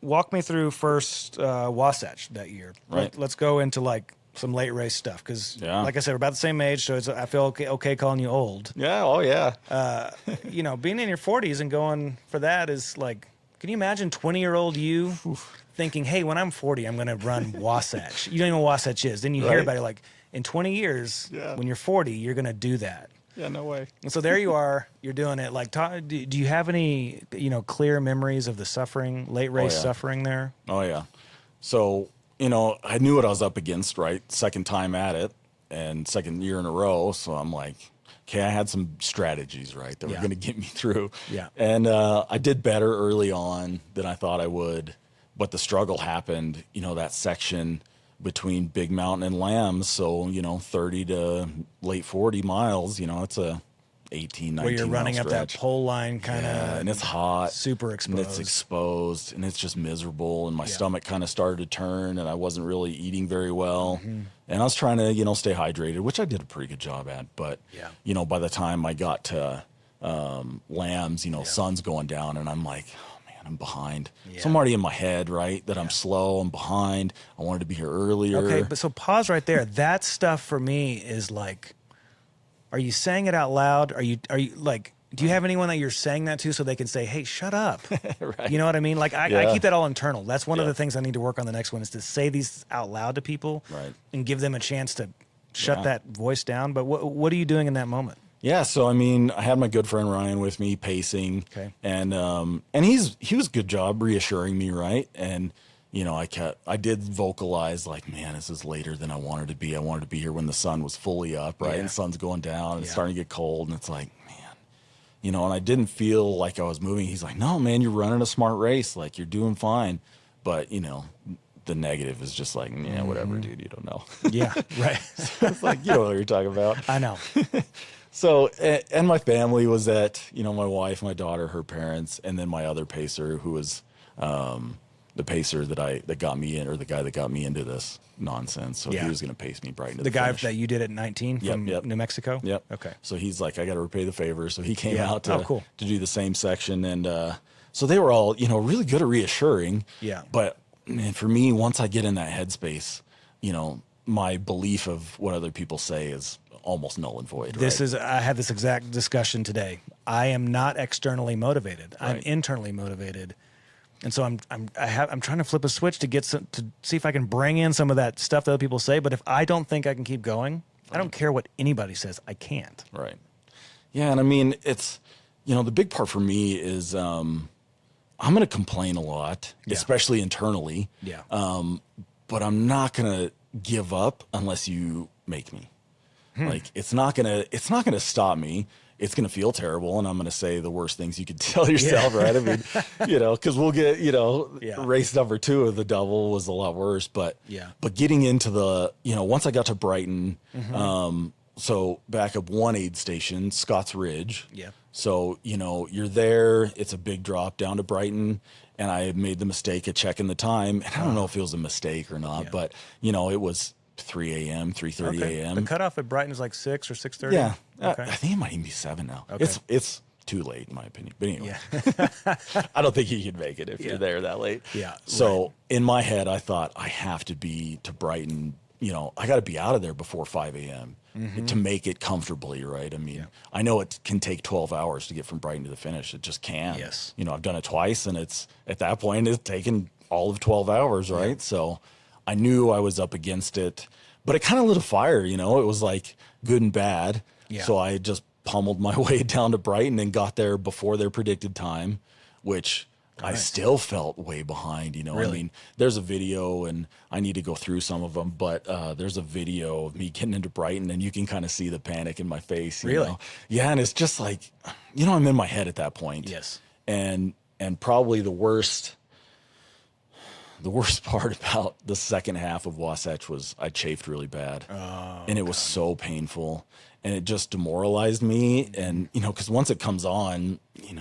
walk me through first Wasatch that year. Right. Let's go into like some late race stuff because, Yeah. like I said, we're about the same age, so I feel okay calling you old. Yeah. Oh, yeah. Being in your 40s and going for that is like, can you imagine 20-year-old you thinking, hey, when I'm 40, I'm going to run Wasatch? You don't even know what Wasatch is. Then you hear Right. about it like, in 20 years, Yeah. when you're 40, you're going to do that. Yeah, no way. And so there you are, you're doing it. Like, do you have any, clear memories of the suffering, late race suffering there? Oh, yeah. So, I knew what I was up against, right? Second time at it and second year in a row. So I'm like, okay, I had some strategies, right, that were going to get me through. Yeah. And I did better early on than I thought I would. But the struggle happened, that section between Big Mountain and Lambs. So, 30 to late 40 miles, it's a 18, 19 Where you're running mile up that stretch. pole line kind of. Yeah, and it's hot. Super And exposed. it's exposed, and it's just miserable. And my stomach kind of started to turn, and I wasn't really eating very well. Mm-hmm. And I was trying to, stay hydrated, which I did a pretty good job at. But, by the time I got to Lambs, sun's going down, and I'm like, oh, man, I'm behind. Yeah. So I'm already in my head, right, that I'm slow, I'm behind. I wanted to be here earlier. Okay, but so pause right there. That stuff for me is like, are you saying it out loud? Are you like, do you have anyone that you're saying that to so they can say, hey, shut up? Right. You know what I mean? Like, I keep that all internal. That's one of Yeah. the things I need to work on the next one is to say these out loud to people and give them a chance to shut that voice down. But what are you doing in that moment? Yeah, so I had my good friend Ryan with me pacing, and he was a good job reassuring me, right? And I did vocalize like, man, this is later than I wanted to be. I wanted to be here when the sun was fully up, right? And the sun's going down, and it's starting to get cold, and it's like, man, and I didn't feel like I was moving. He's like, no, man, you're running a smart race, like you're doing fine, but the negative is just like, yeah, whatever, dude, you don't know. Yeah, right. So it's like, you know what you're talking about. I know. So, and my family was at, my wife, my daughter, her parents, and then my other pacer who was the pacer that got me in, or the guy that got me into this nonsense. So he was going to pace me Brighton to the guy finish. that you did at 19 from New Mexico? Yep. Okay. So he's like, I got to repay the favor. So he came out to to do the same section. And so they were all, really good at reassuring. Yeah. But man, for me, once I get in that headspace, my belief of what other people say is almost null and void. I had this exact discussion today. I am not externally motivated. Right. I'm internally motivated. And so I'm trying to flip a switch to see if I can bring in some of that stuff that other people say. But if I don't think I can keep going, I don't care what anybody says. I can't. Right. Yeah. And it's, the big part for me is I'm going to complain a lot, especially internally. Yeah. But I'm not going to give up unless you make me. Like it's not gonna stop me. It's gonna feel terrible, and I'm gonna say the worst things you could tell yourself, right? I mean, because we'll get, race number 2 of the double was a lot worse, but getting into the, once I got to Brighton, so back up one aid station, Scotts Ridge. Yeah. So you're there. It's a big drop down to Brighton, and I had made the mistake of checking the time, and I don't know if it was a mistake or not, but it was 3 a.m., 3:30 a.m. The cutoff at Brighton is like 6 or 6:30? Yeah. Okay. I think it might even be 7 now. Okay. It's too late, in my opinion. But anyway, I don't think you can make it if you're there that late. Yeah. So in my head, I thought I have to be to Brighton. I got to be out of there before 5 a.m. To make it comfortably, right? I mean, I know it can take 12 hours to get from Brighton to the finish. It just can. Yes. I've done it twice, and it's at that point, it's taken all of 12 hours, right? Yeah. So I knew I was up against it, but it kind of lit a fire, it was like good and bad. Yeah. So I just pummeled my way down to Brighton and got there before their predicted time, which I still felt way behind, Really? I mean, there's a video, and I need to go through some of them, but there's a video of me getting into Brighton, and you can kind of see the panic in my face. Really? Yeah, and it's just like, I'm in my head at that point. Yes. And probably the worst part about the second half of Wasatch was I chafed really bad. And it was so painful, and it just demoralized me. And, because once it comes on,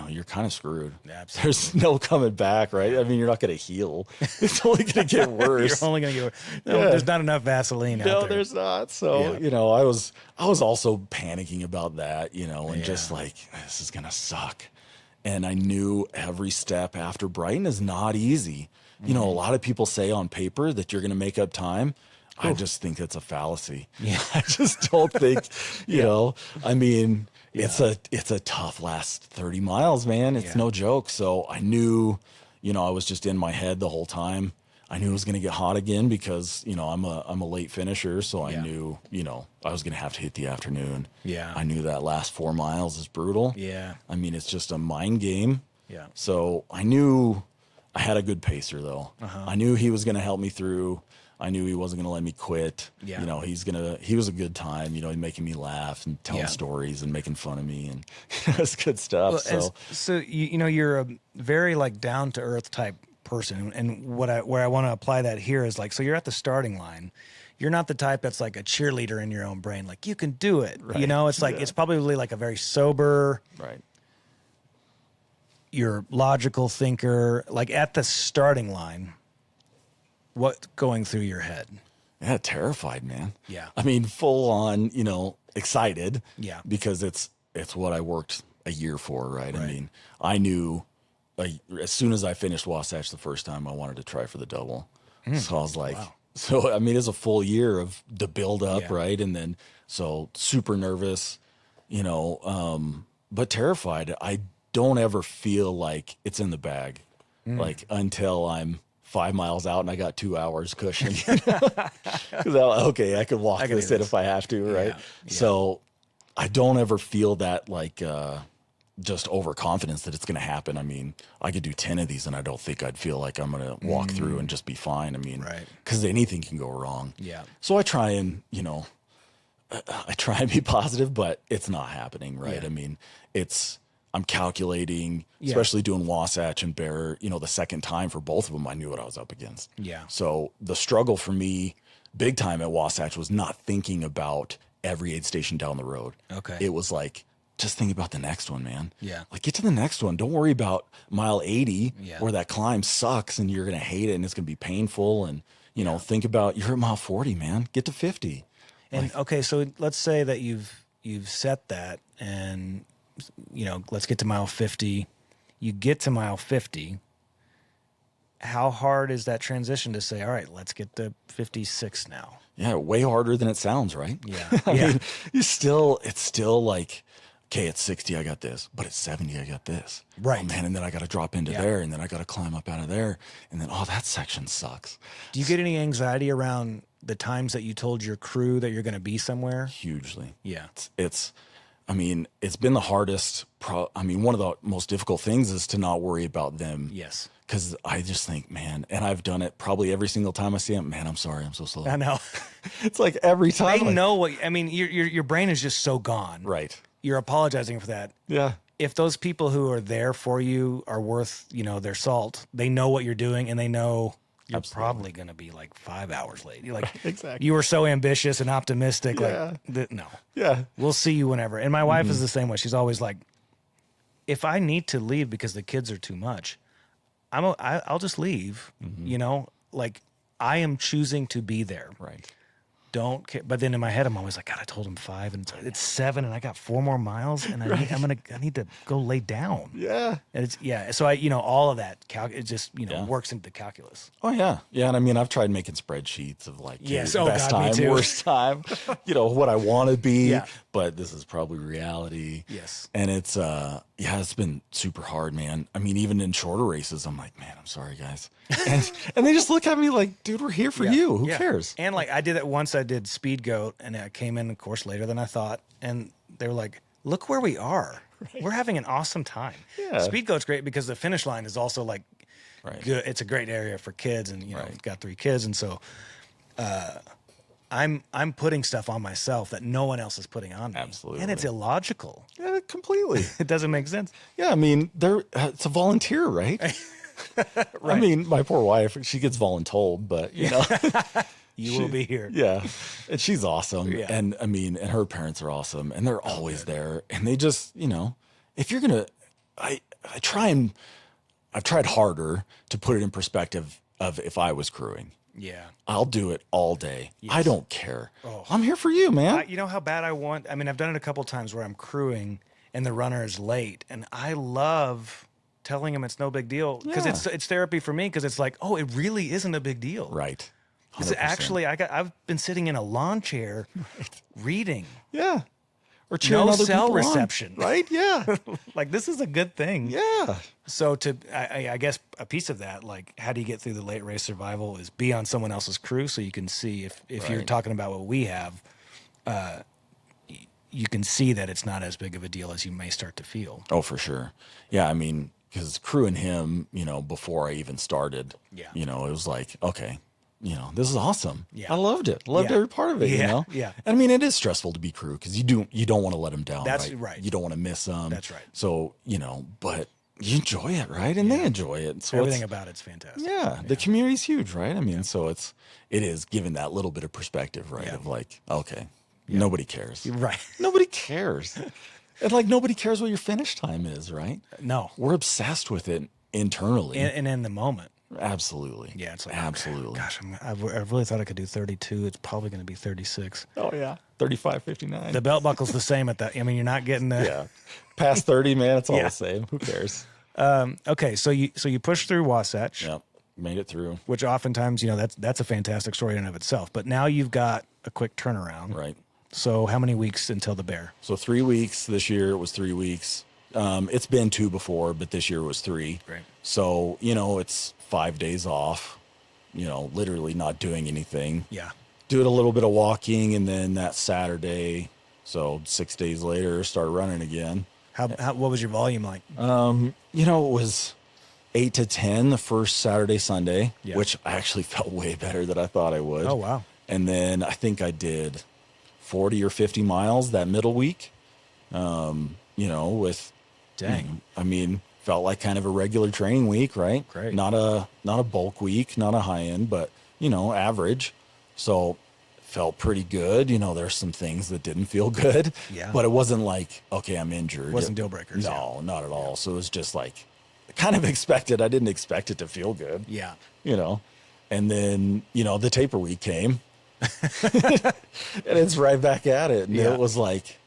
you're kind of screwed. Absolutely. There's no coming back, right? I mean, you're not going to heal. It's only going to get worse. You're only going to get worse. There's not enough Vaseline out there. No, there's not. So, I was also panicking about that, and just like, this is going to suck. And I knew every step after Brighton is not easy. you know, a lot of people say on paper that you're going to make up time. I just think that's a fallacy. Yeah. I just don't think, you know, I mean, it's a tough last 30 miles, man. It's no joke. So I knew, you know, I was just in my head the whole time. I knew it was going to get hot again because, you know, I'm a late finisher. So I knew, you know, I was going to have to hit the afternoon. Yeah. I knew that last 4 miles is brutal. Yeah. I mean, it's just a mind game. Yeah. So I knew I had a good pacer though. I knew he was going to help me through. I knew he wasn't going to let me quit. Yeah. You know, he was a good time, you know, making me laugh and telling stories and making fun of me, and it was good stuff. Well, so you know, you're a very like down to earth type person. And where I want to apply that here is like, so you're at the starting line. You're not the type that's like a cheerleader in your own brain. Like you can do it, you know, it's like, it's probably like a very sober, you're logical thinker, like at the starting line. What's going through your head? Yeah, terrified, man. Yeah. I mean, full on, you know, excited. Yeah. Because it's what I worked a year for, right? I mean, I knew as soon as I finished Wasatch the first time, I wanted to try for the double. So I was like, so I mean, it's a full year of the build up, right? And then so super nervous, you know, but terrified. I don't ever feel like it's in the bag, like until I'm 5 miles out and I got 2 hours cushion. Okay, I could walk this in if I have to, right? Yeah. So I don't ever feel that like just overconfidence that it's going to happen. I mean, I could do 10 of these and I don't think I'd feel like I'm going to walk through and just be fine. I mean, because anything can go wrong. Yeah. So I try and, you know, I try and be positive, but it's not happening, right? Yeah. I mean, I'm calculating, especially doing Wasatch and Bear, you know, the second time for both of them, I knew what I was up against. Yeah. So the struggle for me big time at Wasatch was not thinking about every aid station down the road. Okay. It was like, just think about the next one, man. Yeah. Like get to the next one. Don't worry about mile 80 where that climb sucks and you're going to hate it and it's going to be painful. And, you know, think about you're at mile 40, man, get to 50. And like, okay. So let's say that you've set that and, you know, let's get to mile 50. You get to mile 50. How hard is that transition to say, all right, let's get to 56 now? Yeah, way harder than it sounds, right? Yeah. I mean, it's still like, okay, at 60, I got this, but at 70, I got this. Right. Oh, man, and then I got to drop into there, and then I got to climb up out of there, and then, oh, that section sucks. Do you get any anxiety around the times that you told your crew that you're going to be somewhere? Hugely. Yeah. I mean, it's been the hardest. One of the most difficult things is to not worry about them. Yes. Because I just think, man, and I've done it probably every single time I see them. Man, I'm sorry, I'm so slow. I know. It's like every time. They know what. I mean, your brain is just so gone. Right. You're apologizing for that. Yeah. If those people who are there for you are worth, you know, their salt, they know what you're doing, and they know you're probably going to be like 5 hours late. You're like, exactly. You were so ambitious and optimistic. Yeah. Like, no. Yeah. We'll see you whenever. And my wife is the same way. She's always like, if I need to leave because the kids are too much, I'll just leave. You know, like I am choosing to be there. Right. Don't care. But then in my head, I'm always like, God, I told him 5 and it's 7 and I got 4 more miles and I need to go lay down. Yeah. And so I, you know, all of that, it just, you know, works into the calculus. Oh yeah. Yeah. And I mean, I've tried making spreadsheets of like, best time, worst time, you know, what I want to be, but this is probably reality. Yes. And it's, it's been super hard, man. I mean, even in shorter races, I'm like, man, I'm sorry guys. And they just look at me like, dude, we're here for you. Who cares? And like I did it once. I did Speed Goat, and I came in, of course, later than I thought. And they were like, look where we are. Right. We're having an awesome time. Yeah. Speed Goat's great because the finish line is also like good. It's a great area for kids, and you know, I've got 3 kids, and so I'm putting stuff on myself that no one else is putting on me. Absolutely. And it's illogical. Yeah, completely. It doesn't make sense. Yeah, I mean, it's a volunteer, right? Right. I mean, my poor wife, she gets voluntold, but you know, you will be here. Yeah. And she's awesome. Yeah. And I mean, and her parents are awesome, and they're always there. And they just, you know, if you're going to, I've tried harder to put it in perspective of if I was crewing. Yeah. I'll do it all day. Yes. I don't care. Oh. I'm here for you, man. You know how bad I've done it a couple times where I'm crewing and the runner is late, and I love telling them it's no big deal, because it's therapy for me, because it's like, oh, it really isn't a big deal. Right. It's actually, I've been sitting in a lawn chair reading. Yeah. Or cheering no other cell people reception. On, right? Yeah. Like, this is a good thing. Yeah. So I guess a piece of that, like, how do you get through the late race survival, is be on someone else's crew, so you can see if you're talking about what we have, you can see that it's not as big of a deal as you may start to feel. Oh, for sure. Yeah. I mean, because crewing him, before I even started, it was like, okay, this is awesome. Yeah. I loved it. Loved every part of it, Yeah. And I mean, it is stressful to be crew, because you don't want to let them down. That's right. You don't want to miss them. That's right. So, but you enjoy it, right? And they enjoy it. So everything about it's fantastic. Yeah. The community's huge, right? I mean, so it is giving that little bit of perspective, right? Of like, okay, nobody cares. Right. Nobody cares. And like, nobody cares what your finish time is, right? No. We're obsessed with it internally. And in the moment. Absolutely. Yeah, it's like, absolutely. Gosh, I really thought I could do 32. It's probably going to be 36. Oh, yeah. 35, 59. The belt buckle's the same at that. I mean, you're not getting the... Yeah. Past 30, man, it's all the same. Who cares? Okay, so you push through Wasatch. Yep. Made it through. Which oftentimes, that's a fantastic story in and of itself. But now you've got a quick turnaround. Right. So how many weeks until the bear? So 3 weeks. This year it was 3 weeks. It's been 2 before, but this year was 3. Right. So, it's 5 days off, literally not doing anything. Yeah. Doing a little bit of walking, and then that Saturday, so 6 days later, start running again. What was your volume like? It was 8 to 10 the first Saturday, Sunday, Yeah. which I actually felt way better than I thought I would. Oh, wow. And then I think I did 40 or 50 miles that middle week, with, felt like kind of a regular training week, right? Great. Not a bulk week, not a high end, but, average. So felt pretty good. There's some things that didn't feel good, but it wasn't like, okay, I'm injured. It wasn't deal breakers. No, not at all. So it was just like kind of expected. I didn't expect it to feel good. Yeah. And then, the taper week came and it's right back at it. And it was like,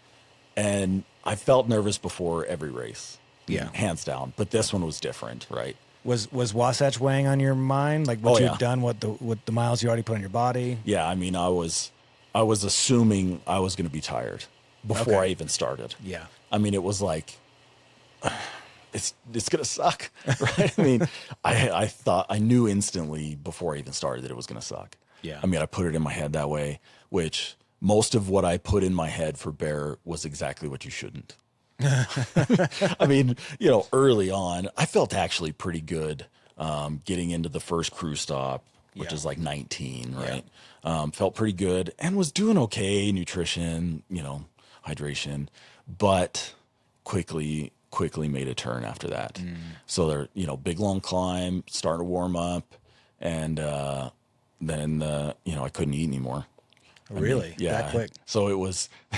and I felt nervous before every race. Yeah. Hands down. But this one was different, right? Was Wasatch weighing on your mind? Like what you've done, what the miles you already put on your body? Yeah. I mean, I was assuming I was going to be tired before I even started. Yeah. I mean, it was like, it's going to suck, right? I mean, I knew instantly before I even started that it was going to suck. Yeah. I mean, I put it in my head that way, which most of what I put in my head for bear was exactly what you shouldn't. I mean, early on, I felt actually pretty good getting into the first crew stop, which is like 19, right? Yeah. Felt pretty good and was doing okay, nutrition, hydration, but quickly made a turn after that. So there, big long climb, starting to warm up, and then I couldn't eat anymore. Really? That quick? So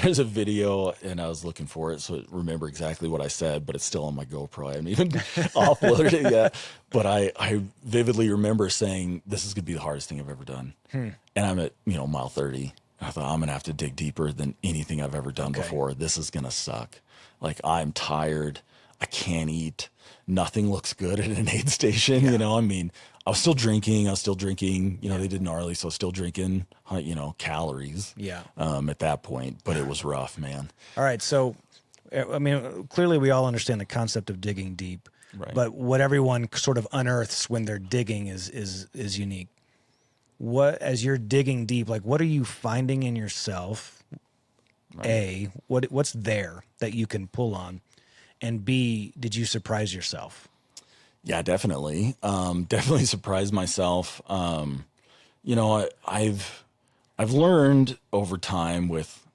there's a video and I was looking for it. So I remember exactly what I said, but it's still on my GoPro. I haven't even uploaded it yet. But I vividly remember saying, this is going to be the hardest thing I've ever done. And I'm at, mile 30. And I thought, I'm going to have to dig deeper than anything I've ever done before. This is going to suck. Like, I'm tired. I can't eat. Nothing looks good at an aid station. I mean, I was still drinking. They did gnarly, so I was still drinking, calories. Yeah. At that point, but it was rough, man. All right. So, I mean, clearly we all understand the concept of digging deep, right? But what everyone sort of unearths when they're digging is unique. As you're digging deep, like, what are you finding in yourself? Right. What's there that you can pull on? And B, did you surprise yourself? Yeah, definitely. Definitely surprised myself. I've learned over time with,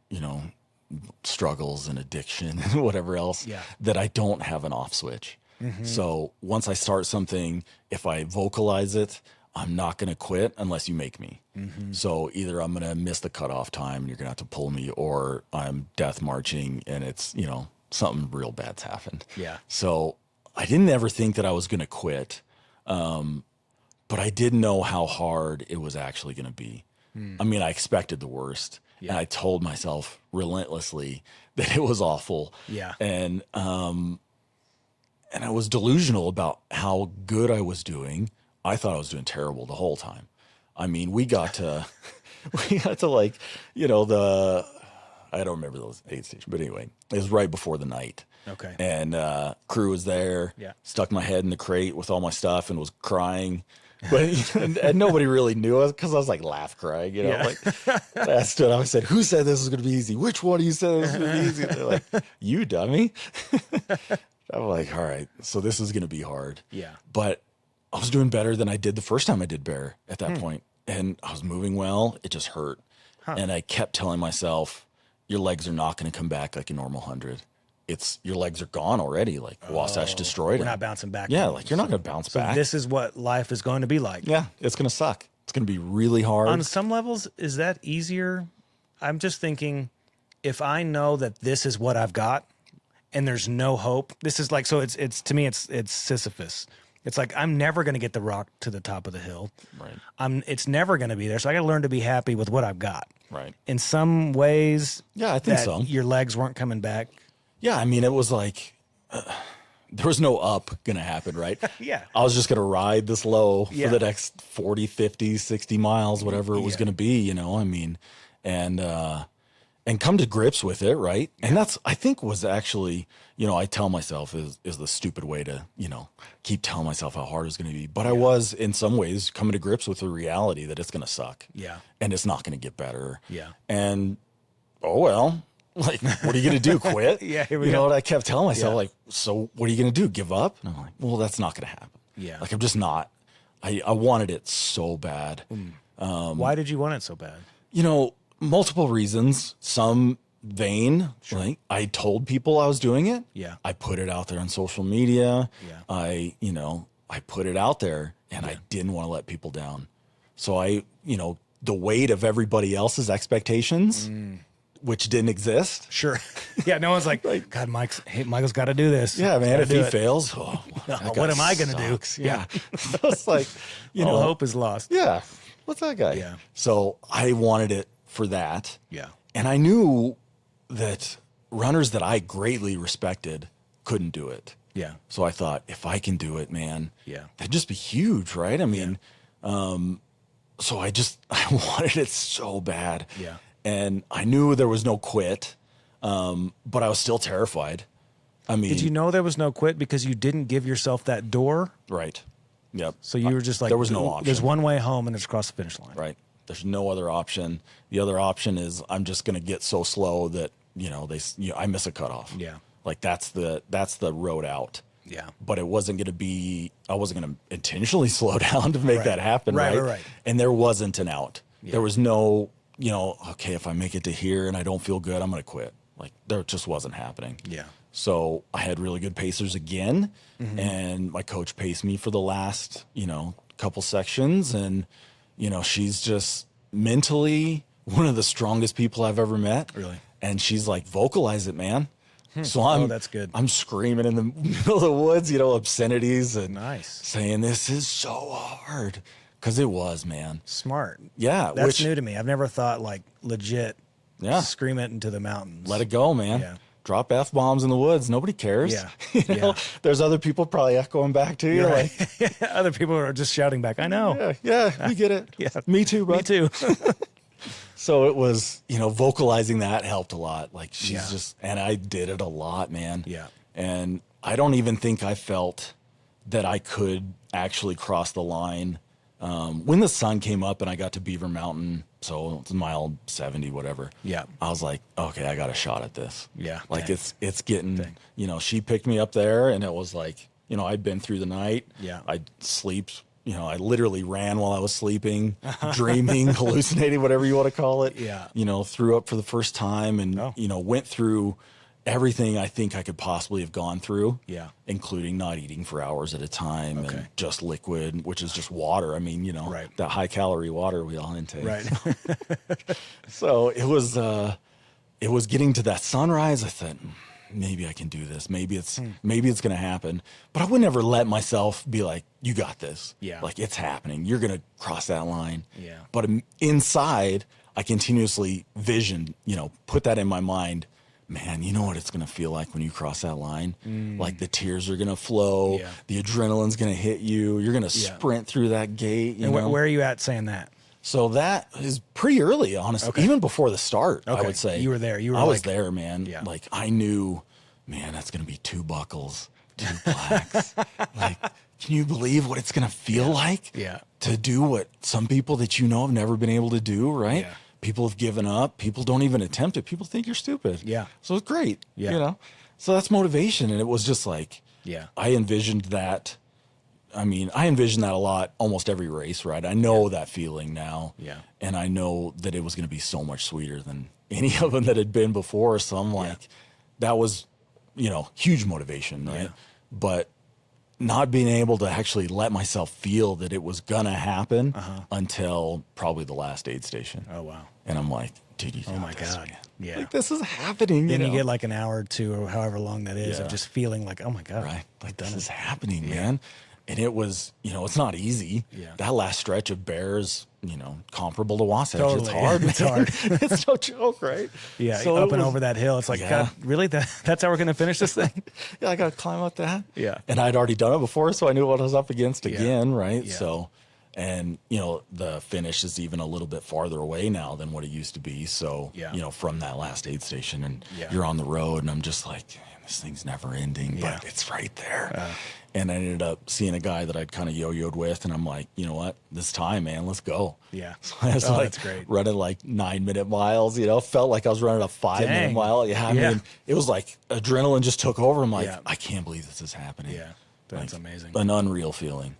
struggles and addiction and whatever else that I don't have an off switch. Mm-hmm. So once I start something, if I vocalize it, I'm not going to quit unless you make me. Mm-hmm. So either I'm going to miss the cutoff time and you're going to have to pull me, or I'm death marching and it's, something real bad's happened. Yeah. So I didn't ever think that I was going to quit. But I didn't know how hard it was actually going to be. I mean, I expected the worst, and I told myself relentlessly that it was awful. Yeah. And I was delusional about how good I was doing. I thought I was doing terrible the whole time. I mean, we got to like, you know, I don't remember those aid stations, but anyway, it was right before the night. Okay. And crew was there. Yeah. Stuck my head in the crate with all my stuff and was crying. But and nobody really knew us because I was like laugh crying, you know. Yeah. Like I stood up, I said, "Who said this was going to be easy? Which one of you said this was going to be easy?" They're like, "You dummy." I'm like, "All right, so this is going to be hard." Yeah. But I was doing better than I did the first time I did bear at that point, and I was moving well. It just hurt, and I kept telling myself, "Your legs are not going to come back like a normal 100. Your legs are gone already. Like Wasatch destroyed We're it. not bouncing back. Yeah, like you're not going to bounce back. This is what life is going to be like. Yeah, it's going to suck. It's going to be really hard. On some levels, is that easier? I'm just thinking, if I know that this is what I've got and there's no hope, this is like, so it's to me, it's Sisyphus. It's like, I'm never going to get the rock to the top of the hill. Right. It's never going to be there. So I got to learn to be happy with what I've got. Right. In some ways, Yeah, I think that so. your legs weren't coming back. Yeah, I mean, it was like there was no up going to happen, right? Yeah. I was just going to ride this low Yeah. for the next 40, 50, 60 miles, whatever it was going to be, you know, I mean, and come to grips with it, right? And that's, I think, was actually, you know, I tell myself is the stupid way to, you know, keep telling myself how hard it's going to be. But I was, in some ways, coming to grips with the reality that it's going to suck. Yeah. And it's not going to get better. Yeah. And, oh, well. Like, what are you going to do? Quit? Yeah, here we you go. know what I kept telling myself? Yeah. Like, so what are you going to do? Give up? And I'm like, well, that's not going to happen. Yeah. Like, I'm just not. I wanted it so bad. Why did you want it so bad? You know, multiple reasons. Some vain. Sure. Like, I told people I was doing it. Yeah. I put it out there on social media. Yeah. I put it out there, and I didn't want to let people down. So the weight of everybody else's expectations, which didn't exist. Sure. Yeah, no one's like, God, Michael's got to do this. Yeah, man, if he do it. fails, What am I going to do? Yeah. It's like, All hope is lost. yeah, what's that guy? Yeah. So I wanted it for that. Yeah. And I knew that runners that I greatly respected couldn't do it. Yeah. So I thought, if I can do it, man, Yeah. that'd just be huge, right? I mean, so I wanted it so bad. Yeah. And I knew there was no quit, but I was still terrified. I mean, Did you know there was no quit because you didn't give yourself that door? right. Yep. So you were just like, there was no option. There's one way home and it's across the finish line. Right. There's no other option. The other option is I'm just going to get so slow that, I miss a cutoff. Yeah. Like that's the road out. Yeah. But it wasn't going to be, I wasn't going to intentionally slow down to make that happen. Right. And there wasn't an out. Yeah. There was no, okay, if I make it to here and I don't feel good, I'm going to quit. Like there just wasn't happening. Yeah. So I had really good pacers again, and my coach paced me for the last, couple sections, and she's just mentally one of the strongest people I've ever met. Really? And she's like, vocalize it, man. So that's good. I'm screaming in the middle of the woods, obscenities and Nice. saying this is so hard, because it was, man. Smart. Yeah, That's new to me. I've never thought like legit. Yeah. Scream it into the mountains. Let it go, man. Yeah. Drop F-bombs in the woods. Nobody cares. Yeah. There's other people probably echoing back to you. Right. Like, Other people are just shouting back. I know. yeah, we get it. Yeah. Me too, bud. Me too. So it was, vocalizing that helped a lot. Like she's Yeah. and I did it a lot, man. Yeah. And I don't even think I felt that I could actually cross the line. When the sun came up and I got to Beaver Mountain, so it's mile 70, whatever. Yeah. I was like, okay, I got a shot at this. Yeah. Like Dang. it's getting, Dang. she picked me up there, and it was like, I'd been through the night. Yeah. I'd sleep, I literally ran while I was sleeping, dreaming, hallucinating, whatever you want to call it. Yeah. Threw up for the first time, and, went through everything I think I could possibly have gone through. Yeah. Including not eating for hours at a time and just liquid, which is just water. I mean, Right. that high calorie water we all intake. Right. So it was getting to that sunrise. I thought, maybe I can do this. Maybe it's going to happen. But I would never let myself be like, you got this. Yeah. Like, it's happening. You're going to cross that line. Yeah. But inside, I continuously put that in my mind. man, you know what it's going to feel like when you cross that line? Like the tears are going to flow. Yeah. The adrenaline's going to hit you. You're going to sprint through that gate. And where are you at saying that? So that is pretty early, honestly, even before the start, I would say. You were there. I was there, man. Yeah. Like I knew, man, that's going to be 2 buckles, 2 blacks. Like, can you believe what it's going to feel like? Yeah. To do what some people that you know have never been able to do, right? Yeah. People have given up. People don't even attempt it. People think you're stupid. Yeah. So it's great. Yeah. You know? So that's motivation. And it was just like, I envisioned that. I mean, I envisioned that a lot, almost every race, right? I know that feeling now. Yeah. And I know that it was going to be so much sweeter than any of them that had been before. So I'm like, that was, you know, huge motivation, right? Yeah. But not being able to actually let myself feel that it was going to happen until probably the last aid station. Oh, wow. And I'm like, dude, you oh my God. Man. Yeah. Like, this is happening. Then you get like an hour or 2 or however long that is of just feeling like, oh my God. Right. Like this is happening, man. And it was, you know, it's not easy. Yeah. That last stretch of bears, you know, comparable to Wasatch. Totally. It's hard. It's hard. It's no joke, right? Yeah. So up and over that hill. It's like, God, really? That's how we're going to finish this thing? Yeah. I got to climb up that. Yeah. And I'd already done it before, so I knew what I was up against again, right? Yeah. So, and, you know, the finish is even a little bit farther away now than what it used to be. So, you know, from that last aid station and you're on the road and I'm just like, man, this thing's never ending, but it's right there. And I ended up seeing a guy that I'd kind of yo-yoed with, and I'm like, you know what? This time, man, let's go. Yeah. So I was that's great. Running like 9-minute miles, you know, felt like I was running a 5-minute mile. Yeah. I mean, it was like adrenaline just took over. I'm like, I can't believe this is happening. Yeah. That's amazing. An unreal feeling.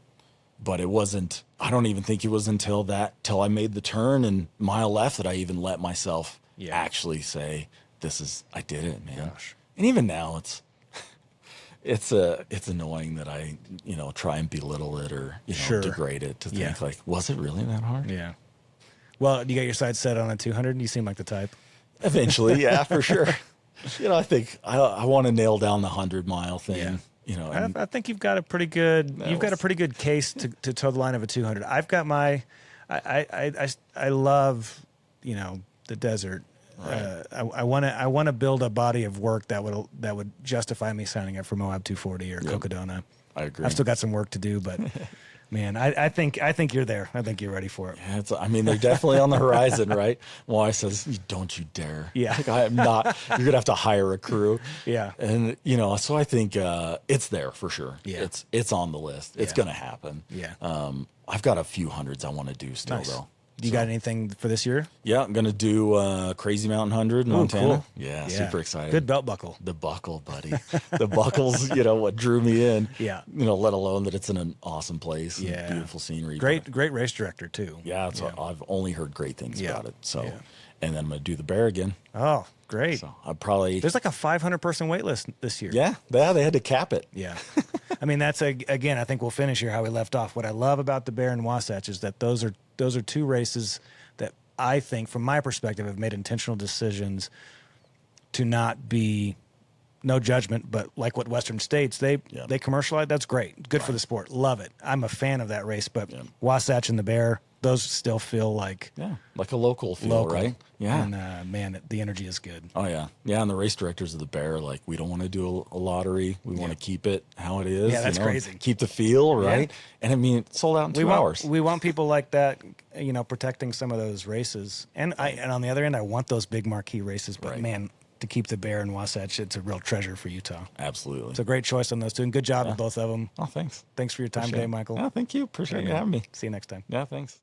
But it wasn't, I don't even think it was until I made the turn and mile left that I even let myself actually say, I did it, man. Gosh. And even now it's annoying that I, you know, try and belittle it or, you know, degrade it to think like, was it really that hard? Yeah. Well, you got your sights set on a 200? You seem like the type. Eventually, yeah, for sure. You know, I think I want to nail down the 100-mile thing. Yeah. You know, I think you've got a pretty good case to toe the line of a 200. I've got my, I love, you know, the desert. Right. I want to build a body of work that would justify me signing up for Moab 240 or Cocodona. I agree. I've still got some work to do, but man, I think you're there. I think you're ready for it. Yeah, I mean, they're definitely on the horizon, right? Why says, don't you dare. Yeah. Like, I am not, you're going to have to hire a crew. Yeah. And, you know, so I think it's there for sure. Yeah. It's on the list. It's going to happen. Yeah. I've got a few hundreds I want to do still, though. You got anything for this year? Yeah, I'm going to do Crazy Mountain 100 in Montana. Cool. Yeah, super excited. Good belt buckle. The buckle, buddy. The buckle's, you know, what drew me in. Yeah. You know, let alone that it's in an awesome place. Yeah. Beautiful scenery. Great race director, too. Yeah, I've only heard great things about it. So, and then I'm going to do the bear again. Oh, great. So I'll probably... There's like a 500-person wait list this year. Yeah, they had to cap it. Yeah. I mean, that's, again, I think we'll finish here how we left off. What I love about the bear and Wasatch is that those are 2 races that I think, from my perspective, have made intentional decisions to not be, no judgment, but like what Western States, they commercialize. That's great. Good for the sport. Love it. I'm a fan of that race, but Wasatch and the bear, those still feel like a local feel, right? Yeah. And man, the energy is good. Oh yeah, yeah. And the race directors of the bear, like, we don't want to do a lottery. We want to keep it how it is. Yeah, that's crazy. Keep the feel right. Yeah. And I mean, it sold out in 2 hours. We want people like that, you know, protecting some of those races. And on the other end, I want those big marquee races. But man, to keep the bear and Wasatch, it's a real treasure for Utah. Absolutely. It's a great choice on those 2. And good job with both of them. Oh, thanks. Thanks for your time today, Michael. Oh, thank you. Appreciate you having me. See you next time. Yeah, thanks.